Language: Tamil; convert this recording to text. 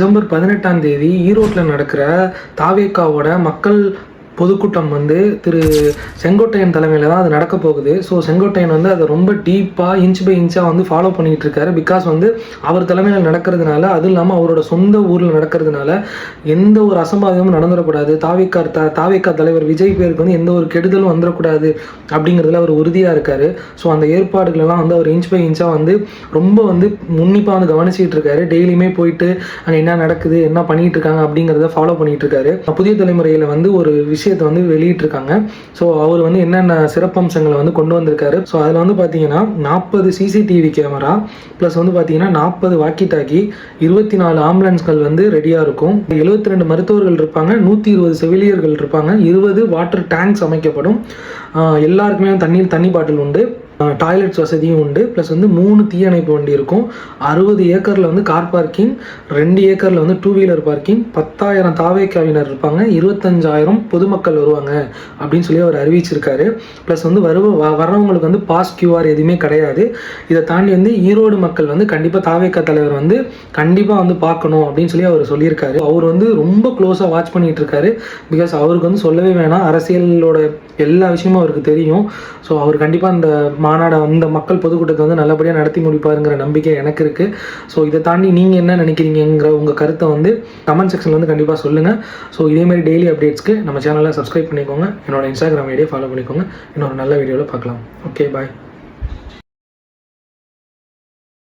டிசம்பர் 18ஆம் தேதி ஈரோட்டில் நடக்கிற தாவேகாவோட மக்கள் பொதுக்கூட்டம் வந்து திரு செங்கோட்டையன் தலைமையில் தான் அது நடக்க போகுது. ஸோ செங்கோட்டையன் வந்து அதை ரொம்ப டீப்பாக இன்ச் பை இன்ச்சாக வந்து ஃபாலோ பண்ணிகிட்டு இருக்காரு. பிகாஸ் வந்து அவர் தலைமையில் நடக்கிறதுனால, அதுவும் இல்லாமல் அவரோட சொந்த ஊரில் நடக்கிறதுனால எந்த ஒரு அசம்பாவிதமும் நடந்துடக்கூடாது, தாவேகா தலைவர் விஜய் பேருக்கு வந்து எந்த ஒரு கெடுதலும் வந்துடக்கூடாது அப்படிங்கிறதுல அவர் உறுதியாக இருக்கார். ஸோ அந்த ஏற்பாடுகளெல்லாம் வந்து அவர் இன்ச் பை இன்ச்சாக வந்து ரொம்ப வந்து உன்னிப்பாக வந்து கவனிச்சிட்டு இருக்காரு. டெய்லியுமே போயிட்டு அங்கே என்ன நடக்குது, என்ன பண்ணிகிட்டு இருக்காங்க அப்படிங்கிறத ஃபாலோ பண்ணிகிட்டு இருக்காரு. புதிய தலைமுறையில் வந்து ஒரு விஷயத்தை வந்து வெளியிட்டிருக்காங்க. ஸோ அவர் வந்து என்னென்ன சிறப்பம்சங்களை வந்து கொண்டு வந்திருக்காரு. ஸோ அதில் வந்து பார்த்தீங்கன்னா 40 சிசிடிவி கேமரா ப்ளஸ் வந்து பார்த்தீங்கன்னா 40 வாக்கி டாக்கி, 24 ஆம்புலன்ஸ்கள் வந்து ரெடியாக இருக்கும், 72 மருத்துவர்கள் இருப்பாங்க, 120 செவிலியர்கள் இருப்பாங்க, 20 வாட்டர் டேங்க்ஸ் அமைக்கப்படும், எல்லாருக்குமே தண்ணி பாட்டில் உண்டு, டாய்லெட்ஸ் வசதியும் உண்டு, ப்ளஸ் வந்து 3 தீயணைப்பு வண்டி இருக்கும், 60 ஏக்கரில் வந்து கார் பார்க்கிங், 2 ஏக்கரில் வந்து 2 வீலர் பார்க்கிங், 10,000 தாவேகாவினர் இருப்பாங்க, 25,000 பொதுமக்கள் வருவாங்க அப்படின்னு சொல்லி அவர் அறிவிச்சிருக்காரு. ப்ளஸ் வந்து வர்றவங்களுக்கு வந்து பாஸ் கியூஆர் எதுவுமே கிடையாது. இதை தாண்டி வந்து ஈரோடு மக்கள் வந்து கண்டிப்பாக தாவேகா தலைவர் வந்து கண்டிப்பாக வந்து பார்க்கணும் அப்படின்னு சொல்லி அவர் சொல்லியிருக்காரு. அவர் வந்து ரொம்ப க்ளோஸாக வாட்ச் பண்ணிட்டு இருக்காரு. பிகாஸ் அவருக்கு வந்து சொல்லவே வேணாம், அரசியலோட எல்லா விஷயமும் அவருக்கு தெரியும். ஸோ அவர் கண்டிப்பாக அந்த மாநாடை அந்த மக்கள் பொதுக்கூட்டத்தை வந்து நல்லபடியாக நடத்தி முடிப்பாருங்கிற நம்பிக்கை எனக்கு இருக்குது. ஸோ இதை தாண்டி நீங்கள் என்ன நினைக்கிறீங்கிற உங்கள் கருத்தை வந்து கமெண்ட் செக்ஷனில் வந்து கண்டிப்பாக சொல்லுங்கள். ஸோ இதேமாதிரி டெய்லி அப்டேட்ஸ்க்கு நம்ம சேனலை சப்ஸ்கிரைப் பண்ணிக்கோங்க, என்னோட இன்ஸ்டாகிராம் ஐடியை ஃபாலோ பண்ணிக்கோங்க. இன்னொரு நல்ல வீடியோவில் பார்க்கலாம். ஓகே, பாய்.